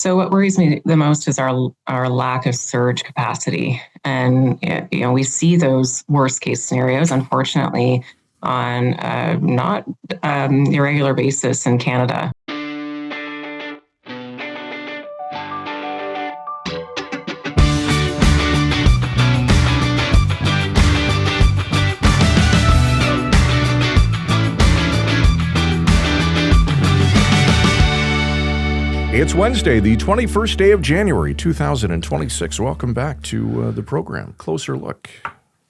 So what worries me the most is our lack of surge capacity, and we see those worst case scenarios, unfortunately, on not irregular basis in Canada. It's Wednesday, the 21st day of January, 2026. Welcome back to the program. Closer Look.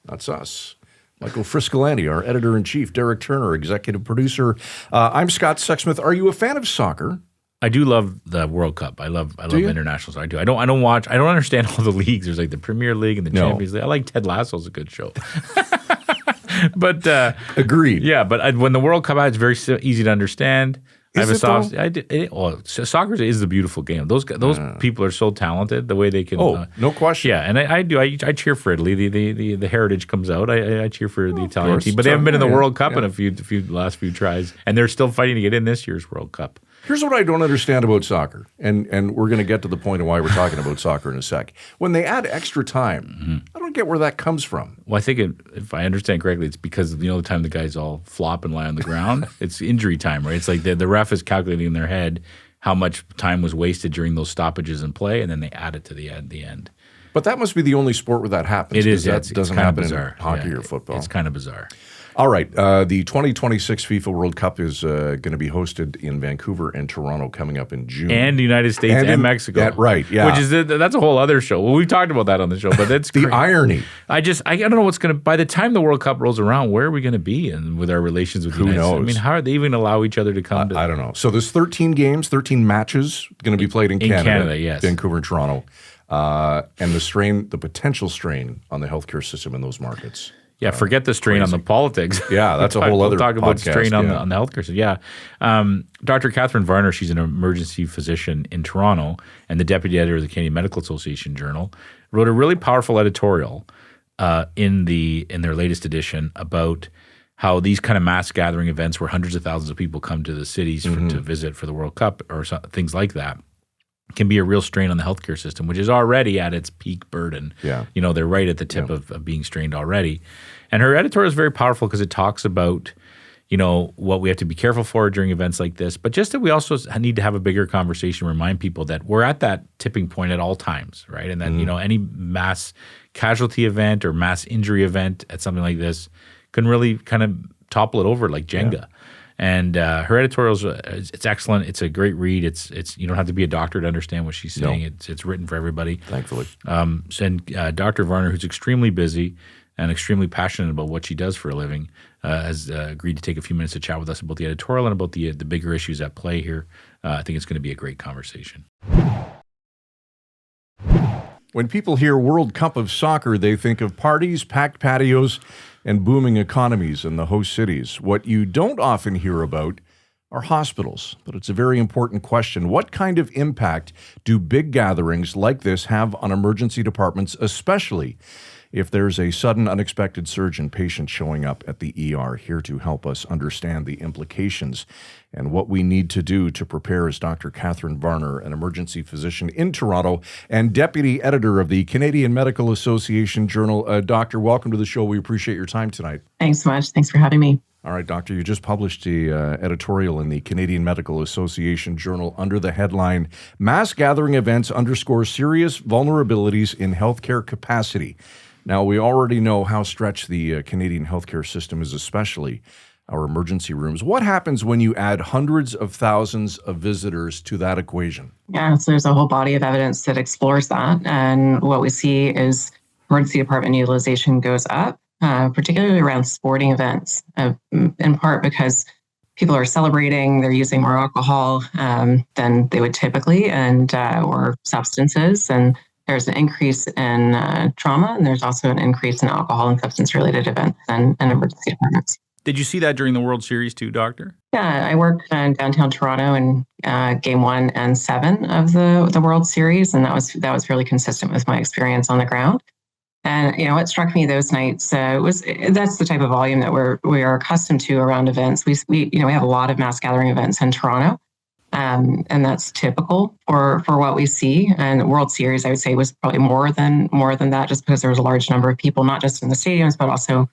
That's us. Michael Friscolanti, our editor-in-chief. Derek Turner, executive producer. I'm Scott Sexsmith. Are you a fan of soccer? I do love the World Cup. I love international soccer. I don't watch. I don't understand all the leagues. There's like the Premier League and the Champions League. I like Ted Lasso's a good show. But agreed. Yeah, but when the World Cup, it's very easy to understand. Soccer is the beautiful game. Those people are so talented. The way they can. No question. Yeah, and I do. I cheer for Italy. The heritage comes out. I cheer for the Italian team, but they haven't been in the World Cup in a few last few tries, and they're still fighting to get in this year's World Cup. Here's what I don't understand about soccer, and we're going to get to the point of why we're talking about soccer in a sec. When they add extra time, I don't get where that comes from. Well, I think if I understand correctly, it's because the time the guys all flop and lie on the ground, it's injury time, right? It's like the ref is calculating in their head how much time was wasted during those stoppages in play, and then they add it to the end. But that must be the only sport where that happens. It is. That doesn't happen in hockey or it's football. It's kind of bizarre. All right. The 2026 FIFA World Cup is going to be hosted in Vancouver and Toronto coming up in June. And the United States and Mexico. Right, yeah. Which is that's a whole other show. Well, we've talked about that on the show, but that's the irony. I don't know what's going to – by the time the World Cup rolls around, where are we going to be with our relations with the United States? I mean, how are they even allow each other to come to – I don't know. So there's 13 games, 13 matches going to be played in Canada. Canada, yes. Vancouver and Toronto. And the potential strain on the healthcare system in those markets. Yeah, forget the strain on the politics. Yeah, that's a whole other talk about podcast, strain on the healthcare system. Yeah. Dr. Catherine Varner, she's an emergency physician in Toronto and the deputy editor of the Canadian Medical Association Journal, wrote a really powerful editorial in their latest edition about how these kind of mass gathering events where hundreds of thousands of people come to the cities to visit for the World Cup or things like that can be a real strain on the healthcare system, which is already at its peak burden. Yeah. They're right at the tip of being strained already. And her editorial is very powerful because it talks about, what we have to be careful for during events like this, but just that we also need to have a bigger conversation, remind people that we're at that tipping point at all times, right? And that, any mass casualty event or mass injury event at something like this can really kind of topple it over like Jenga. Yeah. And her editorials, it's excellent. It's a great read. It's you don't have to be a doctor to understand what she's saying. No. It's written for everybody. Thankfully. And Dr. Varner, who's extremely busy and extremely passionate about what she does for a living, has agreed to take a few minutes to chat with us about the editorial and about the bigger issues at play here. I think it's going to be a great conversation. When people hear World Cup of Soccer, they think of parties, packed patios, and booming economies in the host cities. What you don't often hear about are hospitals, but it's a very important question. What kind of impact do big gatherings like this have on emergency departments, especially if there's a sudden unexpected surge in patients showing up at the ER? Here to help us understand the implications and what we need to do to prepare is Dr. Catherine Varner, an emergency physician in Toronto and deputy editor of the Canadian Medical Association Journal. Doctor, welcome to the show. We appreciate your time tonight. Thanks so much. Thanks for having me. All right, Doctor, you just published the editorial in the Canadian Medical Association Journal under the headline, Mass Gathering Events Underscore Serious Vulnerabilities in Healthcare Capacity. Now, we already know how stretched the Canadian healthcare system is, especially our emergency rooms. What happens when you add hundreds of thousands of visitors to that equation? Yeah, so there's a whole body of evidence that explores that. And what we see is emergency department utilization goes up, particularly around sporting events, in part because people are celebrating, they're using more alcohol than they would typically, and or substances. And there's an increase in trauma, and there's also an increase in alcohol and substance-related events in emergency departments. Did you see that during the World Series too, Doctor? Yeah, I worked in downtown Toronto in Game 1 and 7 of the World Series, and that was really consistent with my experience on the ground. And what struck me those nights that's the type of volume that we are accustomed to around events. We have a lot of mass gathering events in Toronto, And that's typical for what we see. And the World Series, I would say, was probably more than that, just because there was a large number of people, not just in the stadiums, but also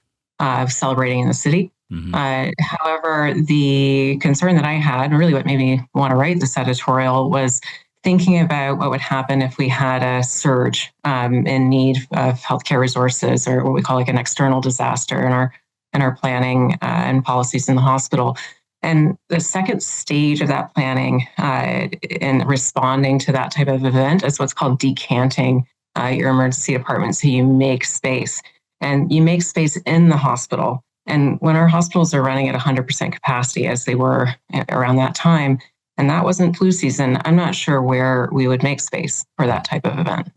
celebrating in the city. However, the concern that I had, really what made me want to write this editorial, was thinking about what would happen if we had a surge in need of healthcare resources, or what we call like an external disaster in our planning and policies in the hospital. And the second stage of that planning in responding to that type of event is what's called decanting your emergency department. So you make space, and you make space in the hospital. And when our hospitals are running at 100% capacity, as they were around that time, and that wasn't flu season, I'm not sure where we would make space for that type of event.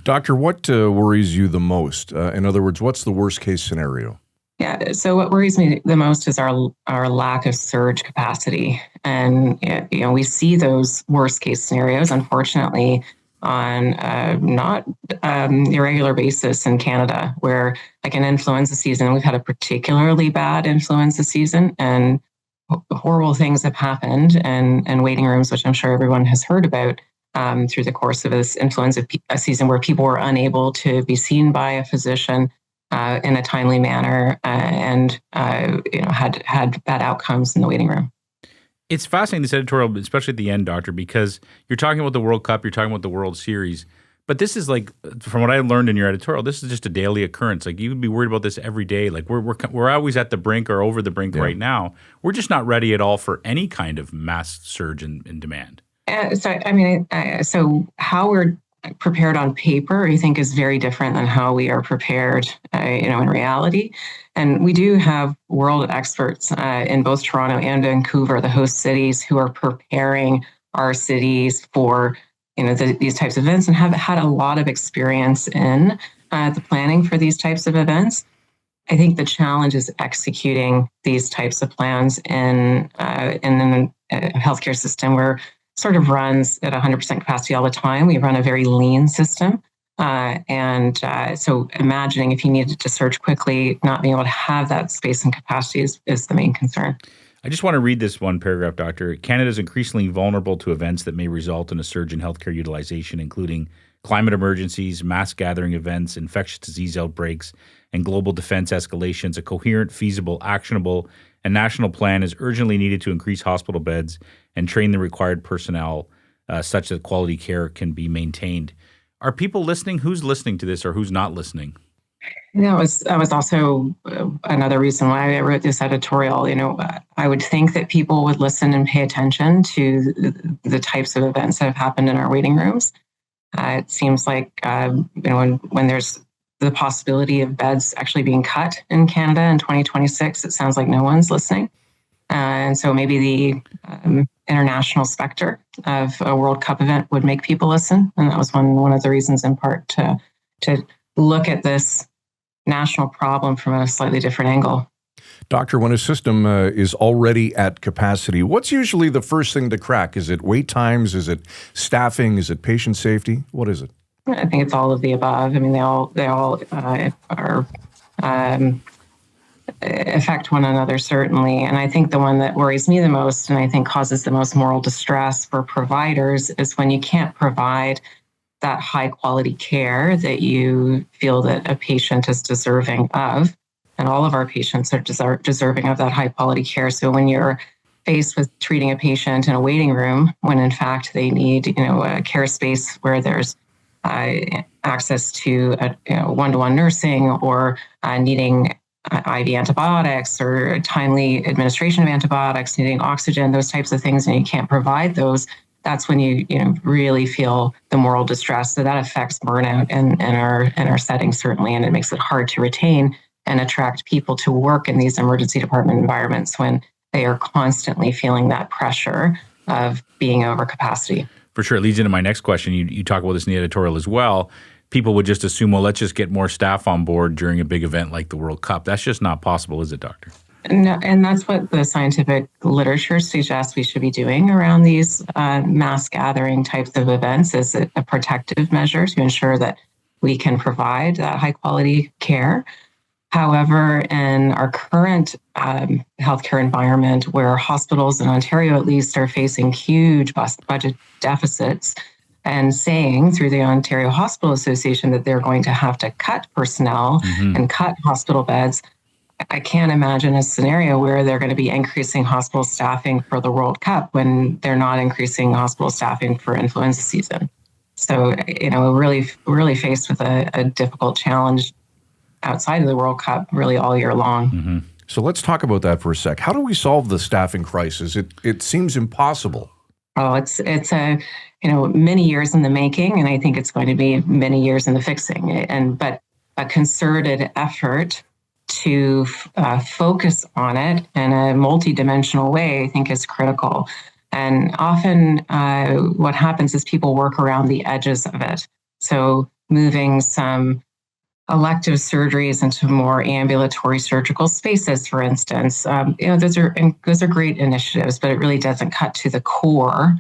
Doctor, what worries you the most? In other words, what's the worst case scenario? Yeah, so what worries me the most is our lack of surge capacity. And we see those worst case scenarios, unfortunately, on not irregular basis in Canada, where like an influenza season, we've had a particularly bad influenza season, and horrible things have happened, and waiting rooms, which I'm sure everyone has heard about through the course of this influenza season, where people were unable to be seen by a physician in a timely manner, and had bad outcomes in the waiting room. It's fascinating, this editorial, especially at the end, Doctor, because you're talking about the World Cup, you're talking about the World Series, but this is like, from what I learned in your editorial, this is just a daily occurrence. Like, you would be worried about this every day. Like, we're always at the brink or over the brink right now. We're just not ready at all for any kind of mass surge in demand. So how we're prepared on paper, I think, is very different than how we are prepared, in reality. And we do have world experts in both Toronto and Vancouver, the host cities, who are preparing our cities for these types of events, and have had a lot of experience in the planning for these types of events. I think the challenge is executing these types of plans in a healthcare system where sort of runs at 100% capacity all the time. We run a very lean system. So imagining if you needed to surge quickly, not being able to have that space and capacity is the main concern. I just want to read this one paragraph, Doctor. Canada is increasingly vulnerable to events that may result in a surge in healthcare utilization, including climate emergencies, mass gathering events, infectious disease outbreaks, and global defense escalations. A coherent, feasible, actionable, and national plan is urgently needed to increase hospital beds and train the required personnel such that quality care can be maintained. Are people listening? Who's listening to this, or who's not listening? That was also another reason why I wrote this editorial. I would think that people would listen and pay attention to the types of events that have happened in our waiting rooms. It seems like when there's the possibility of beds actually being cut in Canada in 2026, it sounds like no one's listening. And so maybe the international specter of a World Cup event would make people listen. And that was one of the reasons, in part, to look at this national problem from a slightly different angle. Doctor, when a system is already at capacity, what's usually the first thing to crack? Is it wait times? Is it staffing? Is it patient safety? What is it? I think it's all of the above. I mean, they all are affect one another, certainly. And I think the one that worries me the most, and I think causes the most moral distress for providers, is when you can't provide that high quality care that you feel that a patient is deserving of. And all of our patients are deserving of that high quality care. So when you're faced with treating a patient in a waiting room, when in fact they need, a care space where there's access to one-to-one nursing, or needing IV antibiotics or timely administration of antibiotics, needing oxygen, those types of things, and you can't provide those, that's when you really feel the moral distress. So that affects burnout in our setting, certainly, and it makes it hard to retain and attract people to work in these emergency department environments when they are constantly feeling that pressure of being over capacity. For sure. It leads into my next question. You talk about this in the editorial as well. People would just assume, well, let's just get more staff on board during a big event like the World Cup. That's just not possible, is it, Doctor? No, and that's what the scientific literature suggests we should be doing around these mass gathering types of events, is a protective measure to ensure that we can provide that high quality care. However, in our current healthcare environment, where hospitals in Ontario at least are facing huge budget deficits and saying through the Ontario Hospital Association that they're going to have to cut personnel and cut hospital beds, I can't imagine a scenario where they're going to be increasing hospital staffing for the World Cup when they're not increasing hospital staffing for influenza season. So, we're really faced with a difficult challenge outside of the World Cup really all year long. So let's talk about that for a sec. How do we solve the staffing crisis? It seems impossible. Oh, it's many years in the making, and I think it's going to be many years in the fixing. But a concerted effort to focus on it in a multidimensional way, I think, is critical. And often what happens is people work around the edges of it. So moving some elective surgeries into more ambulatory surgical spaces, for instance, those are great initiatives, but it really doesn't cut to the core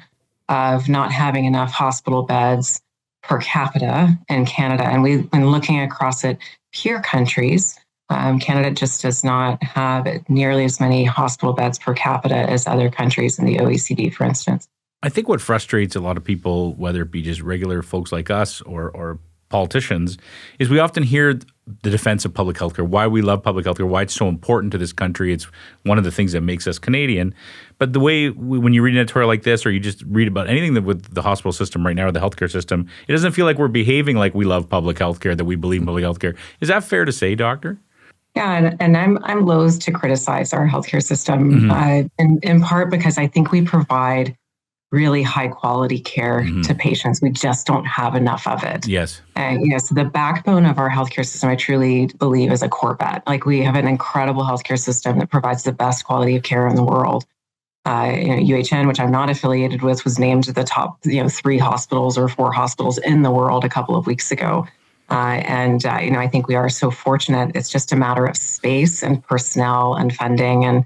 of not having enough hospital beds per capita in Canada. And we've been looking across at peer countries. Canada just does not have nearly as many hospital beds per capita as other countries in the OECD, for instance. I think what frustrates a lot of people, whether it be just regular folks like us or politicians, is we often hear the defense of public healthcare, why we love public healthcare, why it's so important to this country. It's one of the things that makes us Canadian. But the way when you read an editorial like this, or you just read about anything that with the hospital system right now, or the healthcare system, it doesn't feel like we're behaving like we love public healthcare, that we believe in public healthcare. Is that fair to say, Doctor? Yeah, and I'm loath to criticize our healthcare system, in part because I think we provide really high quality care to patients. We just don't have enough of it. Yes. So the backbone of our healthcare system, I truly believe, is a Corvette. Like, we have an incredible healthcare system that provides the best quality of care in the world. UHN, which I'm not affiliated with, was named the top 3 hospitals or 4 hospitals in the world a couple of weeks ago. I think we are so fortunate. It's just a matter of space and personnel and funding, and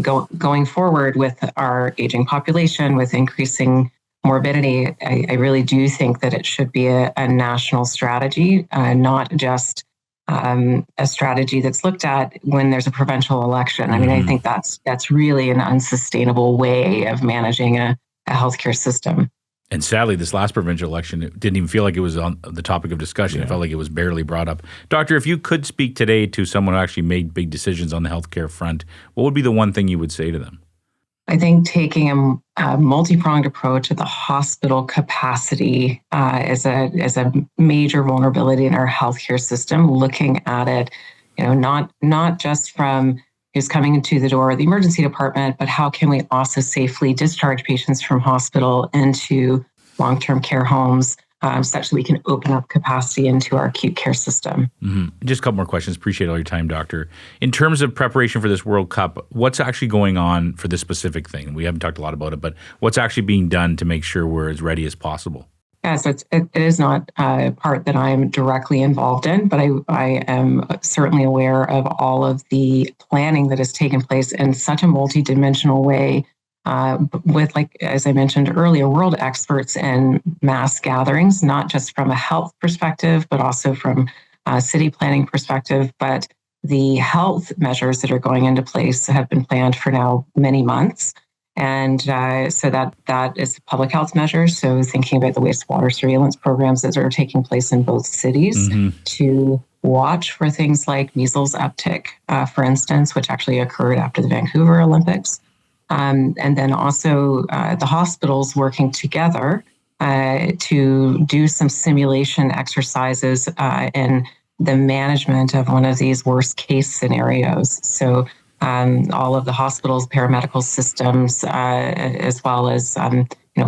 going forward with our aging population, with increasing morbidity, I really do think that it should be a national strategy, not just a strategy that's looked at when there's a provincial election. I mean, I think that's really an unsustainable way of managing a healthcare system. And sadly, this last provincial election, it didn't even feel like it was on the topic of discussion. Yeah. It felt like it was barely brought up. Doctor, if you could speak today to someone who actually made big decisions on the healthcare front, what would be the one thing you would say to them? I think taking a multi-pronged approach at the hospital capacity is a major vulnerability in our healthcare system. Looking at it, not just from who's coming into the door of the emergency department, but how can we also safely discharge patients from hospital into long-term care homes, such that we can open up capacity into our acute care system. Just a couple more questions. Appreciate all your time, Doctor. In terms of preparation for this World Cup, what's actually going on for this specific thing? We haven't talked a lot about it, but what's actually being done to make sure we're as ready as possible? Yeah, so it is not a part that I'm directly involved in, but I am certainly aware of all of the planning that has taken place in such a multidimensional way, with, like, as I mentioned earlier, world experts in mass gatherings, not just from a health perspective, but also from a city planning perspective. But the health measures that are going into place have been planned for now many months. And so that is public health measures. So thinking about the wastewater surveillance programs that are taking place in both cities to watch for things like measles uptick, for instance, which actually occurred after the Vancouver Olympics. And then also the hospitals working together to do some simulation exercises in the management of one of these worst case scenarios. So all of the hospitals, paramedical systems, as well as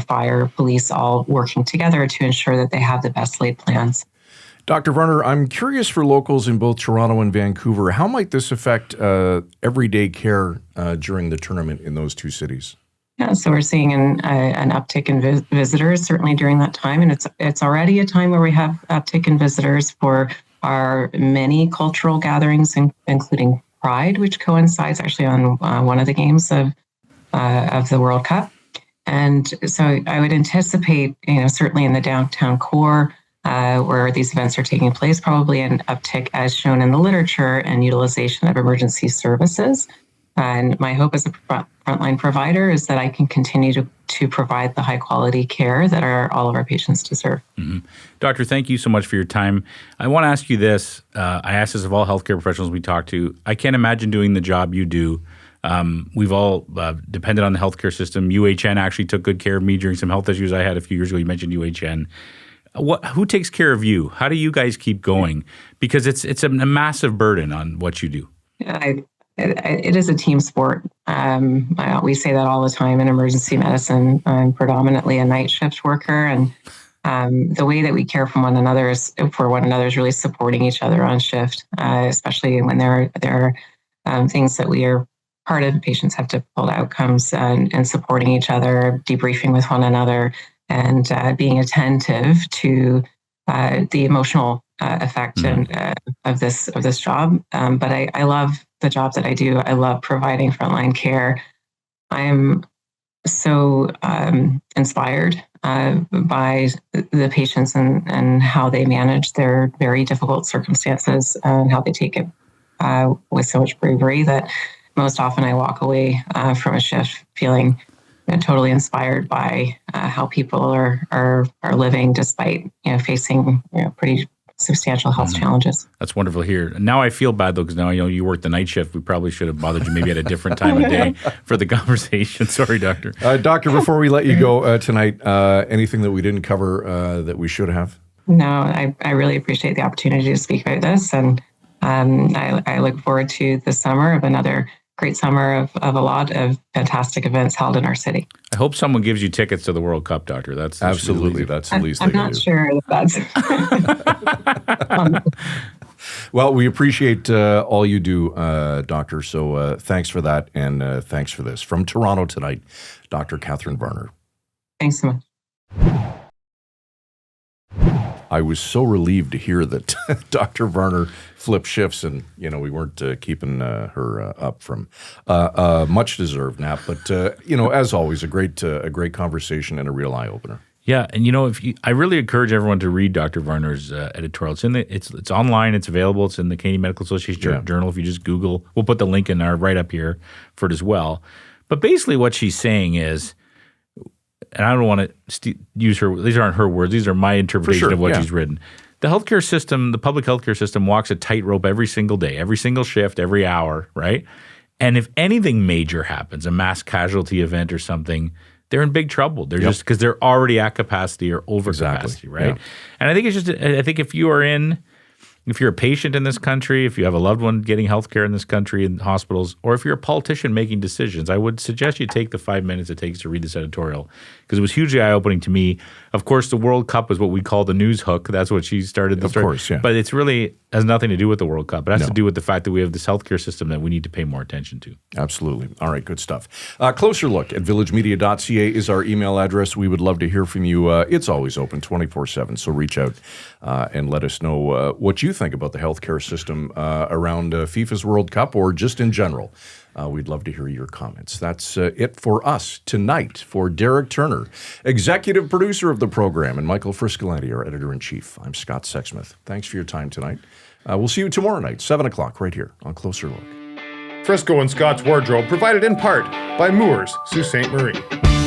fire, police, all working together to ensure that they have the best laid plans. Dr. Varner, I'm curious for locals in both Toronto and Vancouver, how might this affect everyday care during the tournament in those two cities? Yeah, so we're seeing an uptick in visitors certainly during that time, and it's already a time where we have uptick in visitors for our many cultural gatherings, including Pride, which coincides actually on one of the games of the World Cup. And so I would anticipate, certainly in the downtown core, where these events are taking place, probably an uptick as shown in the literature and utilization of emergency services. And my hope as a frontline provider is that I can continue to provide the high quality care that all of our patients deserve. Mm-hmm. Doctor, thank you so much for your time. I want to ask you this. I ask this of all healthcare professionals we talk to. I can't imagine doing the job you do. We've all depended on the healthcare system. UHN actually took good care of me during some health issues I had a few years ago. You mentioned UHN. Who takes care of you? How do you guys keep going? Because it's a massive burden on what you do. Yeah, it is a team sport. We say that all the time in emergency medicine. I'm predominantly a night shift worker, and the way that we care for one another is really supporting each other on shift, especially when there are things that we are part of. Patients have difficult outcomes, and supporting each other, debriefing with one another, and being attentive to the emotional effect of this job. But I love the job that I do. I love providing frontline care. I am so inspired by the patients and how they manage their very difficult circumstances and how they take it with so much bravery that most often I walk away from a shift feeling totally inspired by how people are living despite facing pretty substantial health challenges. That's wonderful to hear. Now I feel bad, though, because now you work the night shift. We probably should have bothered you maybe at a different time of day for the conversation. Sorry, Doctor. Doctor, before we let you go tonight, anything that we didn't cover that we should have? No, I really appreciate the opportunity to speak about this. And I look forward to the summer of another great summer of a lot of fantastic events held in our city. I hope someone gives you tickets to the World Cup, Doctor. That's absolutely that's the least they can do. I'm not sure that's. Well, we appreciate all you do, Doctor. So thanks for that, and thanks for this. From Toronto tonight, Dr. Catherine Varner. Thanks so much. I was so relieved to hear that Dr. Varner flipped shifts, and we weren't keeping her up from much deserved nap. But as always, a great conversation and a real eye opener. Yeah, and I really encourage everyone to read Dr. Varner's editorial. It's online. It's available. It's in the Canadian Medical Association Journal. If you just Google, we'll put the link in our write up here for it as well. But basically, what she's saying is. And I don't want to use her. These aren't her words. These are my interpretation of what she's written. The healthcare system, the public healthcare system, walks a tightrope every single day, every single shift, every hour, right? And if anything major happens, a mass casualty event or something, they're in big trouble. They're just because they're already at capacity or over capacity, right? Yeah. And I think if you're a patient in this country, if you have a loved one getting health care in this country in hospitals, or if you're a politician making decisions, I would suggest you take the 5 minutes it takes to read this editorial because it was hugely eye-opening to me. Of course, the World Cup is what we call the news hook. That's what she started the story. Of course, yeah. But it's really has nothing to do with the World Cup. It has to do with the fact that we have this healthcare system that we need to pay more attention to. Absolutely. All right, good stuff. Closer look at villagemedia.ca is our email address. We would love to hear from you. It's always open 24/7, so reach out and let us know what you think about the healthcare system around FIFA's World Cup or just in general. We'd love to hear your comments. That's it for us tonight. For Derek Turner, executive producer of the program, and Michael Friscolanti, our editor-in-chief, I'm Scott Sexsmith. Thanks for your time tonight. We'll see you tomorrow night, 7 o'clock, right here on Closer Look. Frisco and Scott's Wardrobe provided in part by Moores, Sault Ste. Marie.